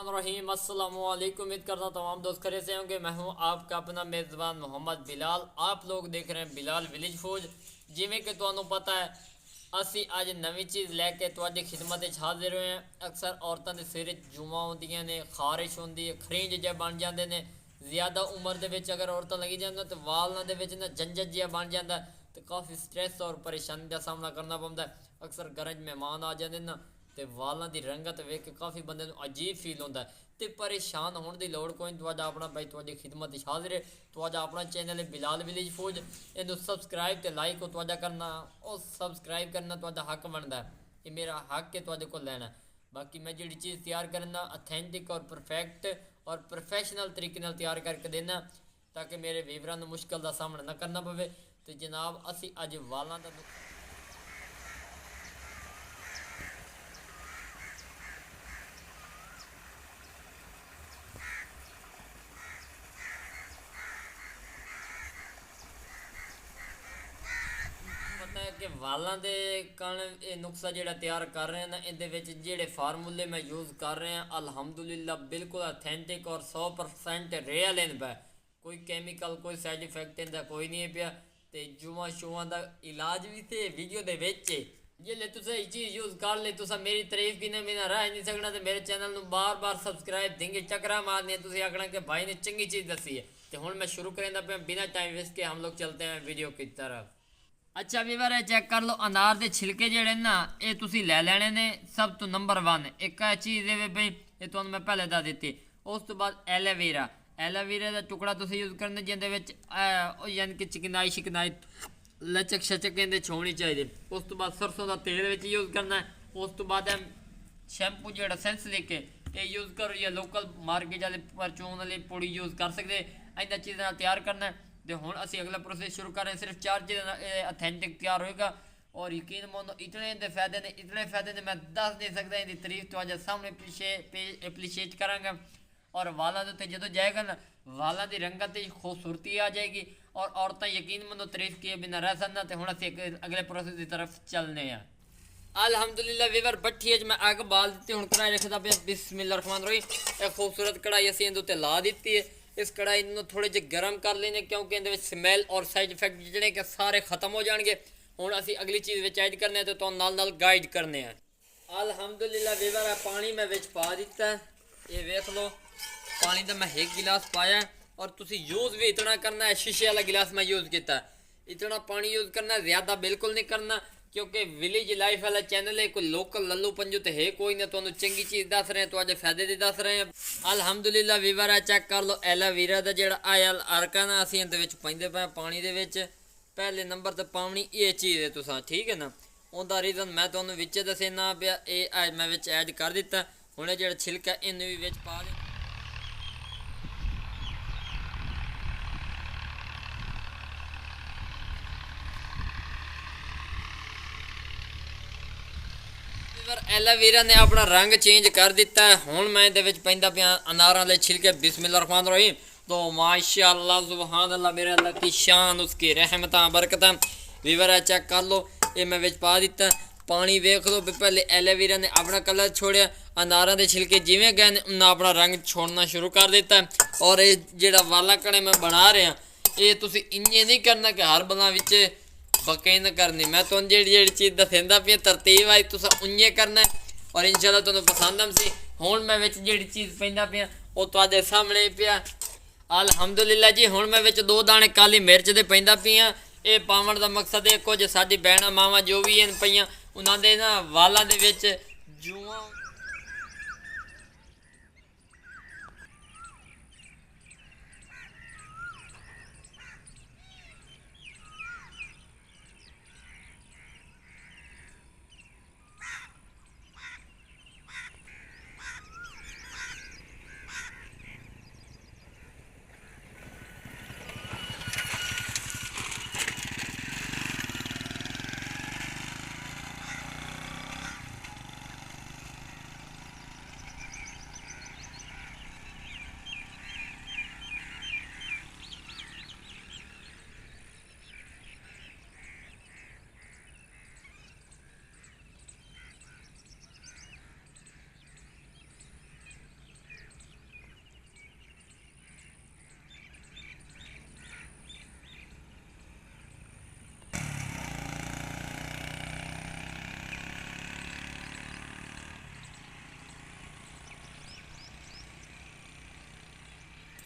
बिस्मिल्लाहिर्रहमानिर्रहीम अस्सलाम वालेकुम। उम्मीद करता तमाम दोस्त खैरियत से होंगे। मैं हूं आपका अपना मेज़बान मोहम्मद बिलाल। आप लोग देख रहे हैं बिलाल विलेज फूड। जिमें कि तुहानू पता है असी अज नवी चीज़ लैके तुहाडी खिदमत विच हाजिर हुए हैं। अक्सर औरतों के सिर जुआं होंदियां ने, खारिश होंदी है, खरींज जे बन जाते हैं। ज़्यादा उम्र दे विच अगर औरतां लगी जान तो वालों दे विच ना झंझट जिहा बन जाता है, तो काफ़ी स्ट्रैस और परेशानी का सामना करना पड़ता है। अक्सर घर च मेहमान आ जाते ना, तो वालों की रंगत वेख के काफ़ी बंदे अजीब फील होता है। तो परेशान होने की लौड़ कोई। तुहाडा अपना भाई तुहाडी खिदमत विच हाजिर है। तुहाडा अपना चैनल है बिलाल विलेज फूड। इनू सबसक्राइब तो लाइक हो तुहाडा करना, और सबसक्राइब करना तुहाडा हक बनता है। ये मेरा हक है तुहाडे को लेना। बाकी मैं जी चीज़ तैयार करना अथेंटिक और परफेक्ट और प्रोफैशनल तरीके नाल तैयार करके देना, ताकि मेरे व्यूअरां नूं मुश्किल का सामना ना करना पवे। तो जनाब असी अज वालों का पता है कि वालों के कण ये नुस्खा जो तैयार कर रहे हैं ना, ये जोड़े फार्मूले मैं यूज़ कर रहे हैं अल्हम्दुलिल्लाह बिल्कुल अथेंटिक और 100% रियल इन पे। कोई केमिकल कोई साइड इफेक्ट इनका कोई नहीं है पिया। तो जुआ शुआ का इलाज भी थे वीडियो के जिले तुस ये चीज़ यूज़ कर ले, तुसा मेरी तारीफ की बिना रह नहीं सकना। तो मेरे चैनल में बार बार सबसक्राइब देंगे चक्रा मारने, तुम आखना कि भाई ने चंगी चीज़ दसी है। तो हूँ मैं शुरू करें पे बिना टाइम वेस्ट के हम लोग चलते हैं वीडियो की तरफ। अच्छा व्यूअर चेक कर लो, अनार के छिलके जोड़े ना ये तुसी ले लेने ने। सब तो नंबर 1 एक चीज़ है बई, ये तो मैं पहले दस दी। उस तो बाद एलोवेरा, एलोवेरा का टुकड़ा तुसी यूज़ करना जिंदे यानी कि चिकनाई शिकनाई लचक शचक इन्हें छोड़नी चाहिए। उस तो बाद सरसों का तेल यूज़ करना है। उस तो बाद शैम्पू जो सेंस लेके ये यूज़ करो, या लोकल मार्केट वाले परचून वाली पुड़ी यूज़ कर सकते। इन्होंने चीज़ों तैयार करना है। तो हूँ असी अगला प्रोसेस शुरू कर रहे हैं। सिर्फ 4 चीज़ें अथेंटिक तैयार होएगा। और यकीन मानो इतने इनके फायदे ने, इतने फायदे ने मैं दस नहीं सकता। इनकी तारीफ तो आज सामने एप्रीशिएट करांगा। और वालों के उत्ते जो जाएगा ना, वालों की रंगत खूबसूरती आ जाएगी। और औरतें यकीन मानो तारीफ किए बिना रह सकना। तो हूँ असी अगले प्रोसेस की तरफ चलने हैं। अल्हम्दुलिल्लाह वीवर भट्ठी मैं अग बाल दी हूँ कढ़ाई रखता पे बिस्मिल्लाहिर्रहमानिर्रहीम। एक खूबसूरत कढ़ाई असी इहदे उत्ते ला दी है। इस कढ़ाई को थोड़े जे गर्म कर लेने, क्योंकि इहदे स्मैल और साइड इफेक्ट जिहड़े कि सारे खत्म हो जाएंगे। हुण असी अगली चीज़ विच ऐड करने तो तुहानूं नाल गाइड करने हैं। अल्हम्दुलिल्लाह वीवर पानी मैं विच पा दिता है। ये वेख लो पानी तो मैं 1 गिलास पाया। और तुसी यूज़ भी इतना करना है, शीशे वाला गिलास मैं यूज़ किया। इतना पानी यूज़ करना, ज़्यादा बिल्कुल नहीं करना, क्योंकि विलेज लाइफ वाला चैनल है। कोई लोकल लल्लू पंजू तो है कोई ना। तुहानूं चंगी चीज़ दस रहे हैं, तो आज फायदे की दस रहे हैं। अल्हम्दुलिल्लाह वीवर चेक कर लो, एलोवेरा का जो आया अर्का ना असीं इहदे विच पाइंदे पे पानी दे विच। पहले नंबर तो पानी ये चीज़ है तुसां, ठीक है ना। उनका रीज़न मैं तुहानूं विच दसना पिया। ये मैं विच ऐड कर दिता। हुण जो छिलका इन्हूं भी विच पा दे। एलोवेरा ने अपना रंग चेंज कर दिता है। हुण मैं ये पैंदा पिया अनारां दे छिलके बिस्मिल्लाहिर्रहमानिर्रहीम। तो माशाअल्लाह सुभान अल्लाह, मेरे अल्लाह की शान, उसकी रहमत बरकत। वीवर चेक कर लो, ये मैं विच पा दिता। पानी वेख लो, पहले एलोवेरा ने अपना कलर छोड़िया, अनारां दे छिलके जिवें गए उन्हें अपना रंग छोड़ना शुरू कर दिता। और ये जो वाला कड़े मैं बना रहा, ये तुसीं इन्ने नहीं करना कि हर बला विच बके न करनी। मैं तुम जी चीज़ दसेंदा पिया तरतीब आई तुस उन्ने करना है। और इंशाल्लाह तुहानूं पसंद आसी। हुण मैं विच जी चीज़ पैंदा पिया वो तुहाडे सामने पिया। अल्हम्दुलिल्लाह जी। हुण मैं विच 2 दाने काली मिर्च दे पैंदा पिया। ये पावन का मकसद है कुछ साडी भैणां मावां जो भी हैं पईयां उन्हां दे ना वालां दे विच जुआं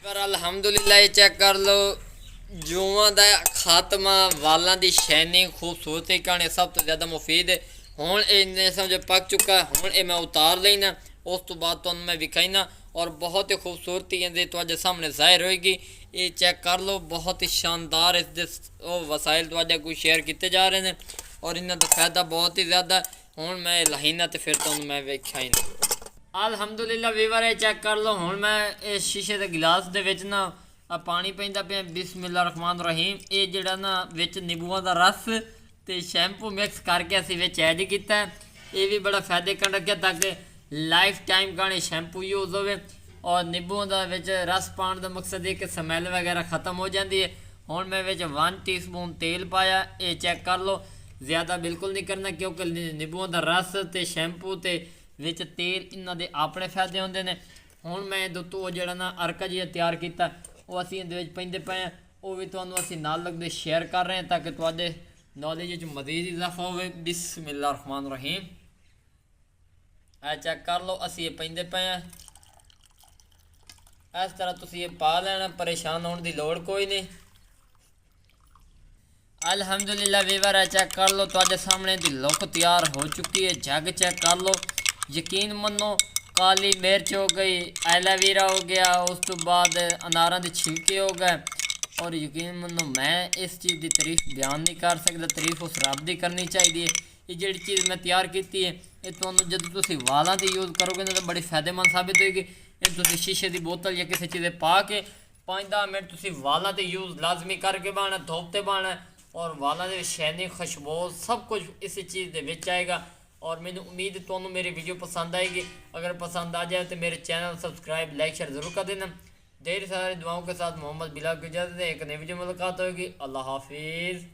ਪਰ ਅਲਹਮਦੁਲਿਲਾ ਇਹ ਚੈੱਕ ਕਰ ਲਓ ਜੂਆਂ ਦਾ ਖਾਤਮਾ ਵਾਲਾਂ ਦੀ ਸ਼ਾਈਨਿੰਗ ਖੂਬਸੂਰਤੀ ਕਾਣੇ ਸਭ ਤੋਂ ਜ਼ਿਆਦਾ ਮੁਫੀਦ ਹੈ। ਹੁਣ ਇਹ ਸਮਝ ਪੱਕ ਚੁੱਕਾ, ਹੁਣ ਇਹ ਮੈਂ ਉਤਾਰ ਲੈਣਾ, ਉਸ ਤੋਂ ਬਾਅਦ ਤੁਹਾਨੂੰ ਮੈਂ ਵਿਖਾਈਨਾ और बहुत ही खूबसूरती ਇਹਦੇ ਤੁਹਾਡੇ ਸਾਹਮਣੇ ਜ਼ਾਹਿਰ ਹੋਏਗੀ। ਇਹ ਚੈੱਕ ਕਰ ਲਓ, बहुत ही शानदार इसके वसाइल ਤੁਹਾਡੇ कोई शेयर किए जा रहे हैं और इन्हों का फायदा बहुत ही ज़्यादा। हूँ मैं लाइना तो फिर तुम मैं वेख्या ही नहीं। अलहमदुलिल्लाह वीवर ये चेक कर लो, हूँ मैं इस शीशे के गिलास के ना पानी पैंदा पे बिस्मिल्लाह रहमान रहीम। ये जड़ा ना विच नींबूआं दा रस ते शैम्पू मिक्स करके असीं विच ऐड कीता है। ये भी बड़ा फायदेमंद रखा ताकि लाइफ टाइम गाने शैम्पू यूज़ होवे और नींबूआं दा विच रस पाने का मकसद है कि स्मैल वगैरह ख़त्म हो जाती है। हुण मैं विच 1 टीस्पून तेल पाया, ये चेक कर लो, ज़्यादा बिल्कुल नहीं करना क्योंकि नींबूआं दा रस ते शैम्पू ते विच तेल इन्हां दे अपने फायदे होंदे ने। हुण मैं दोस्तों जिहड़ा ना अर्का जी तैयार कीता वो असीं इहदे विच पैंदे पए हैं, वो भी तुहानूं असीं नाल लगदे शेयर कर रहे हैं ताकि तुहाडे नॉलेज विच मज़ीद इजाफा होवे। बिस्मिल्लाह रहमान रहीम। चेक कर लो, असी ये पेंदे पे हैं इस तरह तुम ये पा लेना, परेशान होने की लोड़ कोई नहीं। अल्हम्दुलिल्लाह वीवर है चेक कर लो, तुहाडे सामने दी लुक तैयार हो चुकी है। जग चेक कर लो, यकीन मनो काली मिर्च हो गई, एलोवेरा हो गया, उस तो बाद अनारों के छिलके हो गए और यकीन मनो मैं इस चीज़ की तारीफ बयान नहीं कर सकता। तारीफ उस रब की करनी चाहिए। ये जी चीज़ मैं तैयार की है ये तुहानूं जदों तुसीं वालां ते यूज़ करोगे ना तो बड़ी फायदेमंद साबित होएगी। ये तुसीं शीशे की बोतल या किसी चीज़ पा के 5-10 मिनट तुसीं वालां ते यूज़ लाजमी करके बाना, धोप ते बाना और वालां दे शाइनिंग खुशबू सब कुछ इस चीज़ दे विच आएगा। और मैनूं उम्मीद है तुहानूं मेरी वीडियो पसंद आएगी। अगर पसंद आ जाए तो मेरे चैनल सब्सक्राइब लाइक शेयर ज़रूर कर देना। ढेर सारी दुआओं के साथ मोहम्मद बिलाल की इजाज़त है। एक नई वीडियो मुलाकात होगी। अल्लाह हाफिज़।